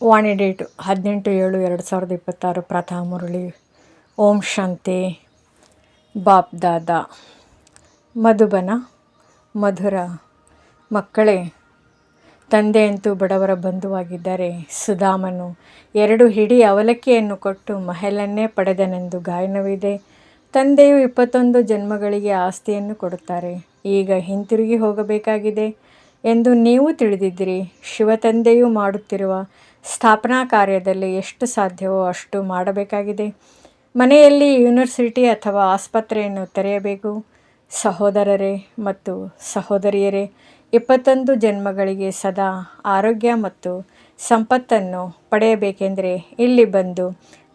ವಾಣಿ date 18/7/2026 ಪ್ರಥಮ ಮುರಳಿ. ಓಂ ಶಾಂತಿ. ಬಾಪ್ ದಾದಾ ಮಧುಬನ ಮಧುರ ಮಕ್ಕಳೇ, ತಂದೆಯಂತೂ ಬಡವರ ಬಂಧುವಾಗಿದ್ದಾರೆ. ಸುಧಾಮನು 2 ಹಿಡಿ ಅವಲಕ್ಕಿಯನ್ನು ಕೊಟ್ಟು ಮಹಲನ್ನೇ ಪಡೆದನೆಂದು ಗಾಯನವಿದೆ. ತಂದೆಯು 21 ಜನ್ಮಗಳಿಗೆ ಆಸ್ತಿಯನ್ನು ಕೊಡುತ್ತಾರೆ. ಈಗ ಹಿಂತಿರುಗಿ ಹೋಗಬೇಕಾಗಿದೆ ಎಂದು ನೀವು ತಿಳಿದಿದ್ದೀರಿ. ಶಿವತಂದೆಯು ಮಾಡುತ್ತಿರುವ ಸ್ಥಾಪನಾ ಕಾರ್ಯದಲ್ಲಿ ಎಷ್ಟು ಸಾಧ್ಯವೋ ಅಷ್ಟು ಮಾಡಬೇಕಾಗಿದೆ. ಮನೆಯಲ್ಲಿ ಯೂನಿವರ್ಸಿಟಿ ಅಥವಾ ಆಸ್ಪತ್ರೆಯನ್ನು ತೆರೆಯಬೇಕು. ಸಹೋದರರೇ ಮತ್ತು ಸಹೋದರಿಯರೇ, 21 ಜನ್ಮಗಳಿಗೆ ಸದಾ ಆರೋಗ್ಯ ಮತ್ತು ಸಂಪತ್ತನ್ನು ಪಡೆಯಬೇಕೆಂದರೆ ಇಲ್ಲಿ ಬಂದು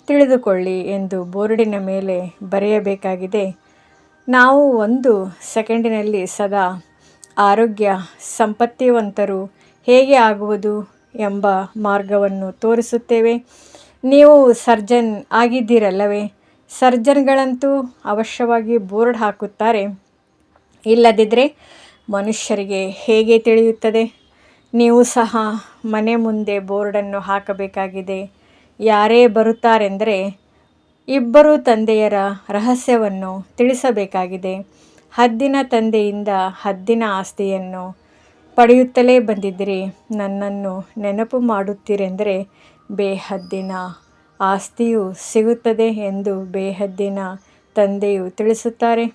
ತಿಳಿದುಕೊಳ್ಳಿ ಎಂದು ಬೋರ್ಡಿನ ಮೇಲೆ ಬರೆಯಬೇಕಾಗಿದೆ. ನಾವು 1 ಸೆಕೆಂಡಿನಲ್ಲಿ ಸದಾ ಆರೋಗ್ಯ ಸಂಪತ್ತಿವಂತರು ಹೇಗೆ ಆಗುವುದು ಎಂಬ ಮಾರ್ಗವನ್ನು ತೋರಿಸುತ್ತೇವೆ. ನೀವು ಸರ್ಜನ್ ಆಗಿದ್ದೀರಲ್ಲವೇ? ಸರ್ಜನ್ಗಳಂತೂ ಅವಶ್ಯವಾಗಿ ಬೋರ್ಡ್ ಹಾಕುತ್ತಾರೆ. ಇಲ್ಲದಿದ್ದರೆ ಮನುಷ್ಯರಿಗೆ ಹೇಗೆ ತಿಳಿಯುತ್ತದೆ? ನೀವು ಸಹ ಮನೆ ಮುಂದೆ ಬೋರ್ಡನ್ನು ಹಾಕಬೇಕಾಗಿದೆ. ಯಾರೇ ಬರುತ್ತಾರೆಂದರೆ 2 ತಂದೆಯರ ರಹಸ್ಯವನ್ನು ತಿಳಿಸಬೇಕಾಗಿದೆ. ಹದ್ದಿನ ತಂದೆಯಿಂದ ಹದ್ದಿನ ಆಸ್ತಿಯನ್ನು ಪಡೆಯುತ್ತಲೇ ಬಂದಿದ್ದೀರಿ. ನನ್ನನ್ನು ನೆನಪು ಮಾಡುತ್ತೀರೆಂದರೆ ಬೇಹದ್ದಿನ ಆಸ್ತಿಯೂ ಸಿಗುತ್ತದೆ ಎಂದು ಬೇಹದ್ದಿನ ತಂದೆಯು ತಿಳಿಸುತ್ತಾರೆ.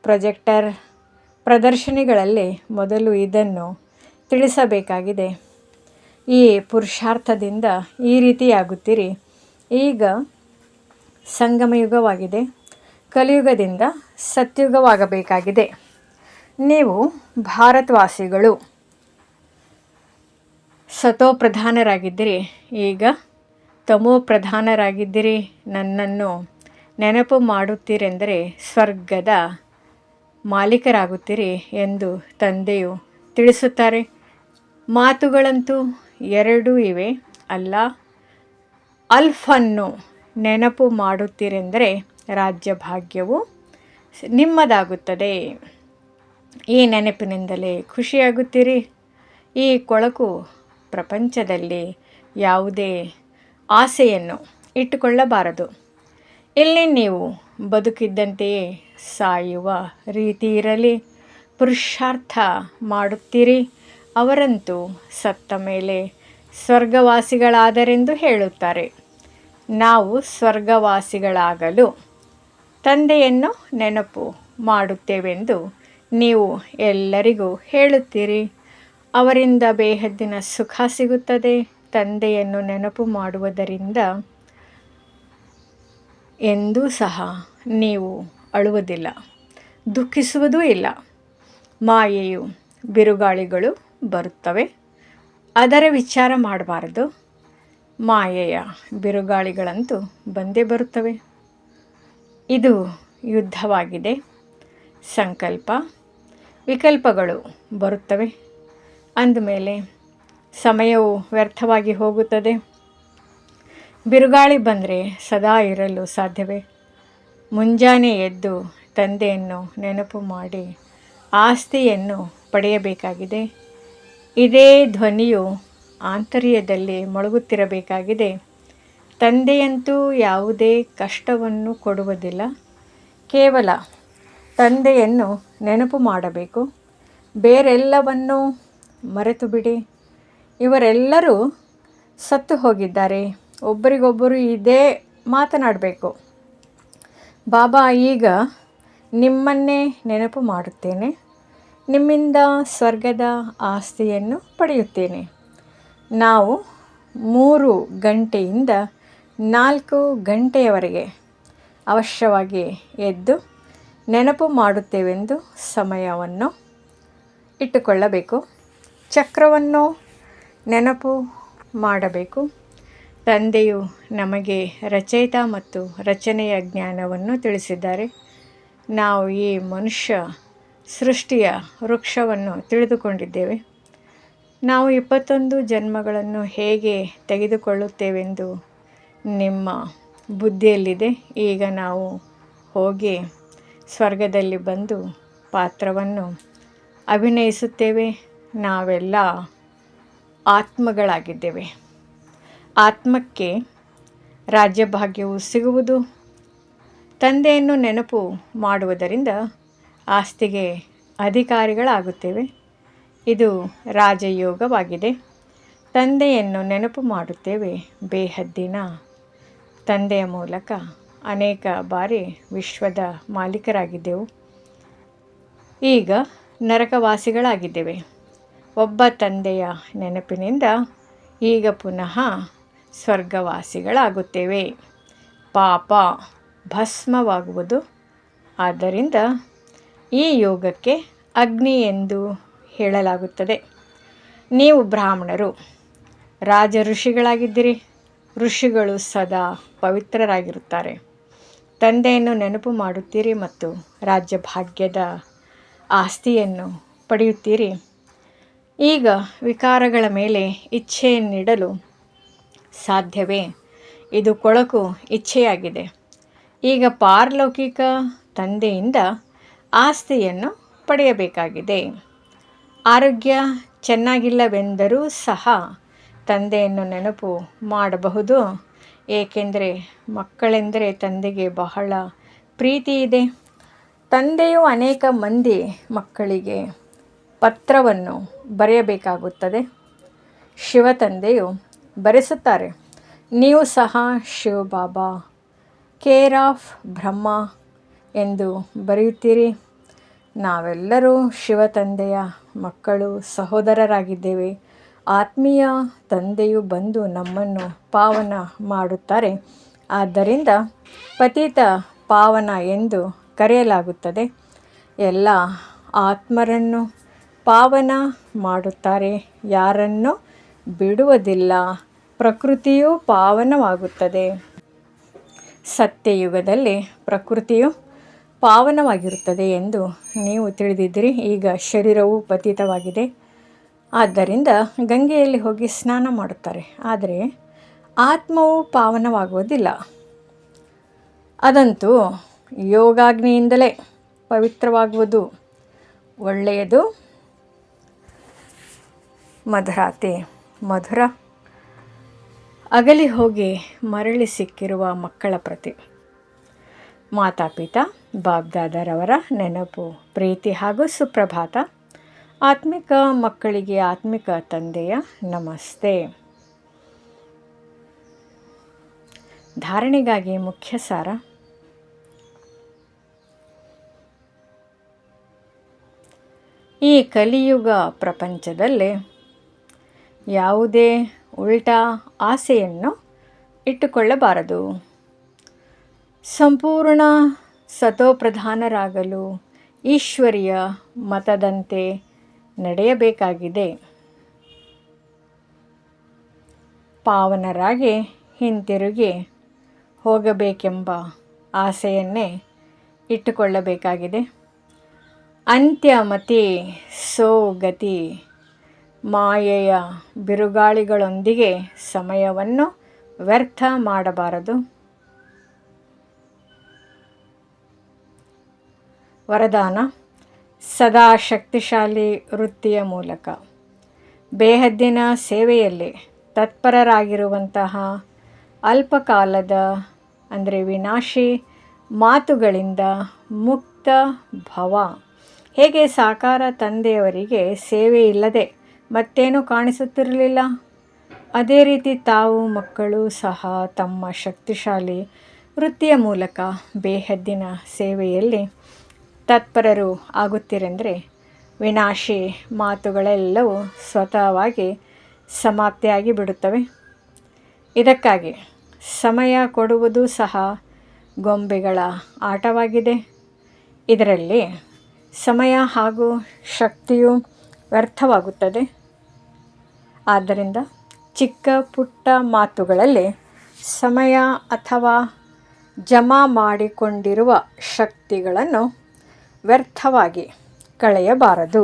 ಪ್ರೊಜೆಕ್ಟರ್ ಪ್ರದರ್ಶನಗಳಲ್ಲಿ ಮೊದಲು ಇದನ್ನು ತಿಳಿಸಬೇಕಾಗಿದೆ. ಈ ಪುರುಷಾರ್ಥದಿಂದ ಈ ರೀತಿಯಾಗುತ್ತೀರಿ. ಈಗ ಸಂಗಮಯುಗವಾಗಿದೆ. ಕಲಿಯುಗದಿಂದ ಸತ್ಯುಗವಾಗಬೇಕಾಗಿದೆ. ನೀವು ಭಾರತವಾಸಿಗಳು ಸತೋಪ್ರಧಾನರಾಗಿದ್ದಿರಿ. ಈಗ ತಮೋಪ್ರಧಾನರಾಗಿದ್ದಿರಿ. ನನ್ನನ್ನು ನೆನಪು ಮಾಡುತ್ತೀರೆಂದರೆ ಸ್ವರ್ಗದ ಮಾಲೀಕರಾಗುತ್ತೀರಿ ಎಂದು ತಂದೆಯು ತಿಳಿಸುತ್ತಾರೆ. ಮಾತುಗಳಂತೂ 2 ಇವೆ ಅಲ್ಲ. ಅಲ್ಫನ್ನು ನೆನಪು ಮಾಡುತ್ತೀರೆಂದರೆ ರಾಜ್ಯಭಾಗ್ಯವು ನಿಮ್ಮದಾಗುತ್ತದೆ. ಈ ನೆನಪಿನಿಂದಲೇ ಖುಷಿಯಾಗುತ್ತೀರಿ. ಈ ಕೊಳಕು ಪ್ರಪಂಚದಲ್ಲಿ ಯಾವುದೇ ಆಸೆಯನ್ನು ಇಟ್ಟುಕೊಳ್ಳಬಾರದು. ಇಲ್ಲಿ ನೀವು ಬದುಕಿದ್ದಂತೆಯೇ ಸಾಯುವ ರೀತಿ ಇರಲಿ. ಪುರುಷಾರ್ಥ ಮಾಡುತ್ತೀರಿ. ಅವರಂತೂ ಸತ್ತ ಮೇಲೆ ಸ್ವರ್ಗವಾಸಿಗಳಾದರೆಂದು ಹೇಳುತ್ತಾರೆ. ನಾವು ಸ್ವರ್ಗವಾಸಿಗಳಾಗಲು ತಂದೆಯನ್ನು ನೆನಪು ಮಾಡುತ್ತೇವೆಂದು ನೀವು ಎಲ್ಲರಿಗೂ ಹೇಳುತ್ತೀರಿ. ಅವರಿಂದ ಬೇಹದ್ದಿನ ಸುಖ ಸಿಗುತ್ತದೆ. ತಂದೆಯನ್ನು ನೆನಪು ಮಾಡುವುದರಿಂದ ಎಂದೂ ಸಹ ನೀವು ಅಳುವುದಿಲ್ಲ, ದುಃಖಿಸುವುದೂ ಇಲ್ಲ. ಮಾಯೆಯು ಬಿರುಗಾಳಿಗಳು ಬರುತ್ತವೆ, ಅದರ ವಿಚಾರ ಮಾಡಬಾರದು. ಮಾಯೆಯ ಬಿರುಗಾಳಿಗಳಂತೂ ಬಂದೇ ಬರುತ್ತವೆ. ಇದು ಯುದ್ಧವಾಗಿದೆ. ಸಂಕಲ್ಪ ವಿಕಲ್ಪಗಳು ಬರುತ್ತವೆ. ಅಂದಮೇಲೆ ಸಮಯವು ವ್ಯರ್ಥವಾಗಿ ಹೋಗುತ್ತದೆ. ಬಿರುಗಾಳಿ ಬಂದರೆ ಸದಾ ಇರಲು ಸಾಧ್ಯವೇ? ಮುಂಜಾನೆ ಎದ್ದು ತಂದೆಯನ್ನು ನೆನಪು ಮಾಡಿ ಆಸ್ತಿಯನ್ನು ಪಡೆಯಬೇಕಾಗಿದೆ. ಇದೇ ಧ್ವನಿಯು ಆಂತರ್ಯದಲ್ಲಿ ಮೊಳಗುತ್ತಿರಬೇಕಾಗಿದೆ. ತಂದೆಯಂತೂ ಯಾವುದೇ ಕಷ್ಟವನ್ನು ಕೊಡುವುದಿಲ್ಲ. ಕೇವಲ ತಂದೆಯನ್ನು ನೆನಪು ಮಾಡಬೇಕು. ಬೇರೆಲ್ಲವನ್ನೂ ಮರೆತು ಬಿಡಿ. ಇವರೆಲ್ಲರೂ ಸತ್ತು ಹೋಗಿದ್ದಾರೆ. ಒಬ್ಬರಿಗೊಬ್ಬರು ಇದೇ ಮಾತನಾಡಬೇಕು. ಬಾಬಾ, ಈಗ ನಿಮ್ಮನ್ನೇ ನೆನಪು ಮಾಡುತ್ತೇನೆ. ನಿಮ್ಮಿಂದ ಸ್ವರ್ಗದ ಆಸ್ತಿಯನ್ನು ಪಡೆಯುತ್ತೇನೆ. ನಾವು 3 ಗಂಟೆಯಿಂದ 4 ಗಂಟೆಯವರೆಗೆ ಅವಶ್ಯವಾಗಿ ಎದ್ದು ನೆನಪು ಮಾಡುತ್ತೇವೆಂದು ಸಮಯವನ್ನು ಇಟ್ಟುಕೊಳ್ಳಬೇಕು. ಚಕ್ರವನ್ನು ನೆನಪು ಮಾಡಬೇಕು. ತಂದೆಯು ನಮಗೆ ರಚಯಿತ ಮತ್ತು ರಚನೆಯ ಜ್ಞಾನವನ್ನು ತಿಳಿಸಿದ್ದಾರೆ. ನಾವು ಈ ಮನುಷ್ಯ ಸೃಷ್ಟಿಯ ವೃಕ್ಷವನ್ನು ತಿಳಿದುಕೊಂಡಿದ್ದೇವೆ. ನಾವು 21 ಜನ್ಮಗಳನ್ನು ಹೇಗೆ ತೆಗೆದುಕೊಳ್ಳುತ್ತೇವೆಂದು ನಿಮ್ಮ ಬುದ್ಧಿಯಲ್ಲಿದೆ. ಈಗ ನಾವು ಹೋಗಿ ಸ್ವರ್ಗದಲ್ಲಿ ಬಂದು ಪಾತ್ರವನ್ನು ಅಭಿನಯಿಸುತ್ತೇವೆ. ನಾವೆಲ್ಲ ಆತ್ಮಗಳಾಗಿದ್ದೇವೆ. ಆತ್ಮಕ್ಕೆ ರಾಜ್ಯಭಾಗ್ಯವು ಸಿಗುವುದು. ತಂದೆಯನ್ನು ನೆನಪು ಮಾಡುವುದರಿಂದ ಆಸ್ತಿಗೆ ಅಧಿಕಾರಿಗಳಾಗುತ್ತೇವೆ. ಇದು ರಾಜಯೋಗವಾಗಿದೆ. ತಂದೆಯನ್ನು ನೆನಪು ಮಾಡುತ್ತೇವೆ. ಬೇಹದ್ದಿನ ತಂದೆಯ ಮೂಲಕ ಅನೇಕ ಬಾರಿ ವಿಶ್ವದ ಮಾಲೀಕರಾಗಿದ್ದೆವು. ಈಗ ನರಕವಾಸಿಗಳಾಗಿದ್ದೇವೆ. ಒಬ್ಬ ತಂದೆಯ ನೆನಪಿನಿಂದ ಈಗ ಪುನಃ ಸ್ವರ್ಗವಾಸಿಗಳಾಗುತ್ತೇವೆ. ಪಾಪ ಭಸ್ಮವಾಗುವುದು. ಆದ್ದರಿಂದ ಈ ಯೋಗಕ್ಕೆ ಅಗ್ನಿ ಎಂದು ಹೇಳಲಾಗುತ್ತದೆ. ನೀವು ಬ್ರಾಹ್ಮಣರು ರಾಜ ಋಷಿಗಳಾಗಿದ್ದಿರಿ. ಋಷಿಗಳು ಸದಾ ಪವಿತ್ರರಾಗಿರುತ್ತಾರೆ. ತಂದೆಯನ್ನು ನೆನಪು ಮಾಡುತ್ತೀರಿ ಮತ್ತು ರಾಜ್ಯಭಾಗ್ಯದ ಆಸ್ತಿಯನ್ನು ಪಡೆಯುತ್ತೀರಿ. ಈಗ ವಿಕಾರಗಳ ಮೇಲೆ ಇಚ್ಛೆಯನ್ನಿಡಲು ಸಾಧ್ಯವೇ? ಇದು ಕೊಳಕು ಇಚ್ಛೆಯಾಗಿದೆ. ಈಗ ಪಾರಲೌಕಿಕ ತಂದೆಯಿಂದ ಆಸ್ತಿಯನ್ನು ಪಡೆಯಬೇಕಾಗಿದೆ. ಆರೋಗ್ಯ ಚೆನ್ನಾಗಿಲ್ಲವೆಂದರೂ ಸಹ ತಂದೆಯನ್ನು ನೆನಪು ಮಾಡಬಹುದು. ಏಕೆಂದರೆ ಮಕ್ಕಳೆಂದರೆ ತಂದೆಗೆ ಬಹಳ ಪ್ರೀತಿ ಇದೆ. ತಂದೆಯು ಅನೇಕ ಮಂದಿ ಮಕ್ಕಳಿಗೆ ಪತ್ರವನ್ನು ಬರೆಯಬೇಕಾಗುತ್ತದೆ. ಶಿವ ತಂದೆಯು ಬರೆಸುತ್ತಾರೆ. ನೀವು ಸಹ ಶಿವಬಾಬಾ ಕೇರ್ ಆಫ್ ಬ್ರಹ್ಮ ಎಂದು ಬರೆಯುತ್ತೀರಿ. ನಾವೆಲ್ಲರೂ ಶಿವ ತಂದೆಯ ಮಕ್ಕಳು, ಸಹೋದರರಾಗಿದ್ದೇವೆ. ಆತ್ಮೀಯ ತಂದೆಯು ಬಂದು ನಮ್ಮನ್ನು ಪಾವನ ಮಾಡುತ್ತಾರೆ. ಆದ್ದರಿಂದ ಪತಿತ ಪಾವನ ಎಂದು ಕರೆಯಲಾಗುತ್ತದೆ. ಎಲ್ಲ ಆತ್ಮರನ್ನು ಪಾವನ ಮಾಡುತ್ತಾರೆ. ಯಾರನ್ನು ಬಿಡುವುದಿಲ್ಲ. ಪ್ರಕೃತಿಯು ಪಾವನವಾಗುತ್ತದೆ. ಸತ್ಯಯುಗದಲ್ಲಿ ಪ್ರಕೃತಿಯು ಪಾವನವಾಗಿರುತ್ತದೆ ಎಂದು ನೀವು ತಿಳಿದಿದ್ದೀರಿ. ಈಗ ಶರೀರವು ಪತಿತವಾಗಿದೆ. ಆದ್ದರಿಂದ ಗಂಗೆಯಲ್ಲಿ ಹೋಗಿ ಸ್ನಾನ ಮಾಡುತ್ತಾರೆ. ಆದರೆ ಆತ್ಮವು ಪಾವನವಾಗುವುದಿಲ್ಲ. ಅದಂತೂ ಯೋಗಾಗ್ನಿಯಿಂದಲೇ ಪವಿತ್ರವಾಗುವುದು. ಒಳ್ಳೆಯದು. ಮಧುರಾತಿ ಮಧುರ. ಅಗಲಿ ಹೋಗಿ ಮರಳಿ ಸಿಕ್ಕಿರುವ ಮಕ್ಕಳ ಪ್ರತಿ ಮಾತಾಪಿತಾ ಬಾಬ್ದಾದರವರ ನೆನಪು, ಪ್ರೀತಿ ಹಾಗೂ ಸುಪ್ರಭಾತ. ಆತ್ಮಿಕ ಮಕ್ಕಳಿಗೆ ಆತ್ಮಿಕ ತಂದೆಯ ನಮಸ್ತೆ. ಧಾರಣೆಗಾಗಿ ಮುಖ್ಯ ಸಾರ. ಈ ಕಲಿಯುಗ ಪ್ರಪಂಚದಲ್ಲಿ ಯಾವುದೇ ಉಲ್ಟಾ ಆಸೆಯನ್ನು ಇಟ್ಟುಕೊಳ್ಳಬಾರದು. ಸಂಪೂರ್ಣ ಸತೋಪ್ರಧಾನರಾಗಲು ಈಶ್ವರಿಯ ಮತದಂತೆ ನಡೆಯಬೇಕಾಗಿದೆ. ಪಾವನರಾಗಿ ಹಿಂತಿರುಗಿ ಹೋಗಬೇಕೆಂಬ ಆಸೆಯನ್ನೇ ಇಟ್ಟುಕೊಳ್ಳಬೇಕಾಗಿದೆ. ಅಂತ್ಯಮತಿ ಸೋಗತಿ. ಮಾಯೆಯ ಬಿರುಗಾಳಿಗಳೊಂದಿಗೆ ಸಮಯವನ್ನು ವ್ಯರ್ಥ ಮಾಡಬಾರದು. ವರದಾನ: ಸದಾ ಶಕ್ತಿಶಾಲಿ ವೃತ್ತಿಯ ಮೂಲಕ ಬೇಹದ್ದಿನ ಸೇವೆಯಲ್ಲಿ ತತ್ಪರರಾಗಿರುವಂತಹ ಅಲ್ಪಕಾಲದ ವಿನಾಶಿ ಮಾತುಗಳಿಂದ ಮುಕ್ತ ಭವ. ಹೇಗೆ ಸಾಕಾರ ತಂದೆಯವರಿಗೆ ಸೇವೆ ಇಲ್ಲದೆ ಮತ್ತೇನೂ ಕಾಣಿಸುತ್ತಿರಲಿಲ್ಲ, ಅದೇ ರೀತಿ ತಾವು ಮಕ್ಕಳು ಸಹ ತಮ್ಮ ಶಕ್ತಿಶಾಲಿ ವೃತ್ತಿಯ ಮೂಲಕ ಬೇಹದ್ದಿನ ಸೇವೆಯಲ್ಲಿ ತತ್ಪರರು ಆಗುತ್ತೀರೆಂದರೆ ವಿನಾಶಿ ಮಾತುಗಳೆಲ್ಲವೂ ಸ್ವತಃವಾಗಿ ಸಮಾಪ್ತಿಯಾಗಿ ಬಿಡುತ್ತವೆ. ಇದಕ್ಕಾಗಿ ಸಮಯ ಕೊಡುವುದು ಸಹ ಗೊಂಬೆಗಳ ಆಟವಾಗಿದೆ. ಇದರಲ್ಲಿ ಸಮಯ ಹಾಗೂ ಶಕ್ತಿಯು ವ್ಯರ್ಥವಾಗುತ್ತದೆ. ಆದ್ದರಿಂದ ಚಿಕ್ಕ ಪುಟ್ಟ ಮಾತುಗಳಲ್ಲಿ ಸಮಯ ಅಥವಾ ಜಮಾ ಮಾಡಿಕೊಂಡಿರುವ ಶಕ್ತಿಗಳನ್ನು ವ್ಯರ್ಥವಾಗಿ ಕಳೆಯಬಾರದು.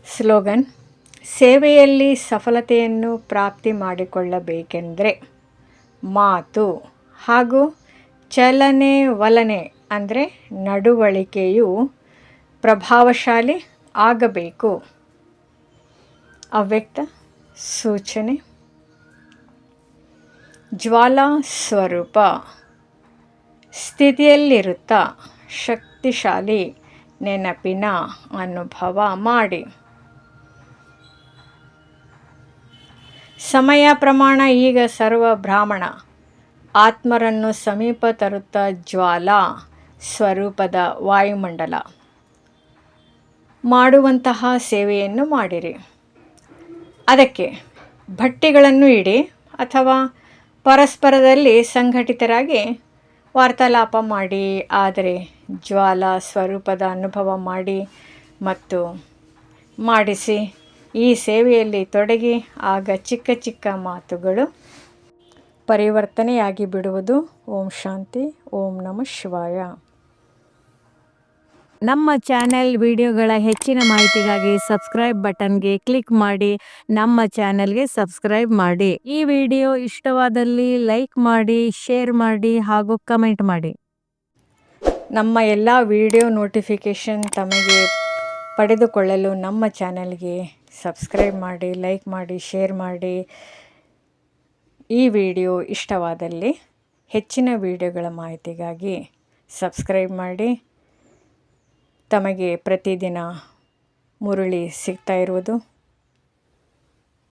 ಸ್ಲೋಗನ್: ಸೇವೆಯಲ್ಲಿ ಸಫಲತೆಯನ್ನು ಪ್ರಾಪ್ತಿ ಮಾಡಿಕೊಳ್ಳಬೇಕೆಂದರೆ ಮಾತು ಹಾಗೂ ಚಲನೆ ವಲನೆ ನಡವಳಿಕೆಯು ಪ್ರಭಾವಶಾಲಿ ಆಗಬೇಕು. ಅವ್ಯಕ್ತ ಸೂಚನೆ: ಜ್ವಾಲಾ ಸ್ವರೂಪ ಸ್ಥಿತಿಯಲ್ಲಿರುತ್ತಾ ಶಕ್ತಿಶಾಲಿ ನೆನಪಿನ ಅನುಭವ ಮಾಡಿ. ಸಮಯ ಪ್ರಮಾಣ ಈಗ ಸರ್ವ ಬ್ರಾಹ್ಮಣ ಆತ್ಮರನ್ನು ಸಮೀಪ ತರುತ್ತಾ ಜ್ವಾಲಾ ಸ್ವರೂಪದ ವಾಯುಮಂಡಲ ಮಾಡುವಂತಹ ಸೇವೆಯನ್ನು ಮಾಡಿರಿ. ಅದಕ್ಕೆ ಭಟ್ಟಿಗಳನ್ನು ಇಡಿ ಅಥವಾ ಪರಸ್ಪರದಲ್ಲಿ ಸಂಘಟಿತರಾಗಿ ವಾರ್ತಾಲಾಪ ಮಾಡಿ, ಆದರೆ ಜ್ವಾಲಾ ಸ್ವರೂಪದ ಅನುಭವ ಮಾಡಿ ಮತ್ತು ಮಾಡಿಸಿ ಈ ಸೇವೆಯಲ್ಲಿ ತೊಡಗಿ. ಆಗ ಚಿಕ್ಕ ಚಿಕ್ಕ ಮಾತುಗಳು ಪರಿವರ್ತನೆಯಾಗಿ ಬಿಡುವುದು. ಓಂ ಶಾಂತಿ. ಓಂ ನಮಃ ಶಿವಾಯ. ನಮ್ಮ ಚಾನೆಲ್ ವಿಡಿಯೋಗಳ ಹೆಚ್ಚಿನ ಮಾಹಿತಿಗಾಗಿ ಸಬ್ಸ್ಕ್ರೈಬ್ ಬಟನ್ಗೆ ಕ್ಲಿಕ್ ಮಾಡಿ ನಮ್ಮ ಚಾನೆಲ್ಗೆ ಸಬ್ಸ್ಕ್ರೈಬ್ ಮಾಡಿ. ಈ ವಿಡಿಯೋ ಇಷ್ಟವಾದಲ್ಲಿ ಲೈಕ್ ಮಾಡಿ, ಶೇರ್ ಮಾಡಿ ಹಾಗೂ ಕಮೆಂಟ್ ಮಾಡಿ. ನಮ್ಮ ಎಲ್ಲ ವಿಡಿಯೋ ನೋಟಿಫಿಕೇಷನ್ ತಮಗೆ ಪಡೆದುಕೊಳ್ಳಲು ನಮ್ಮ ಚಾನೆಲ್ಗೆ ಸಬ್ಸ್ಕ್ರೈಬ್ ಮಾಡಿ, ಲೈಕ್ ಮಾಡಿ, ಶೇರ್ ಮಾಡಿ. ಈ ವಿಡಿಯೋ ಇಷ್ಟವಾದಲ್ಲಿ ಹೆಚ್ಚಿನ ವಿಡಿಯೋಗಳ ಮಾಹಿತಿಗಾಗಿ ಸಬ್ಸ್ಕ್ರೈಬ್ ಮಾಡಿ. ತಮಗೆ ಪ್ರತಿದಿನ ಮುರಳಿ ಸಿಗ್ತಾ ಇರುವುದು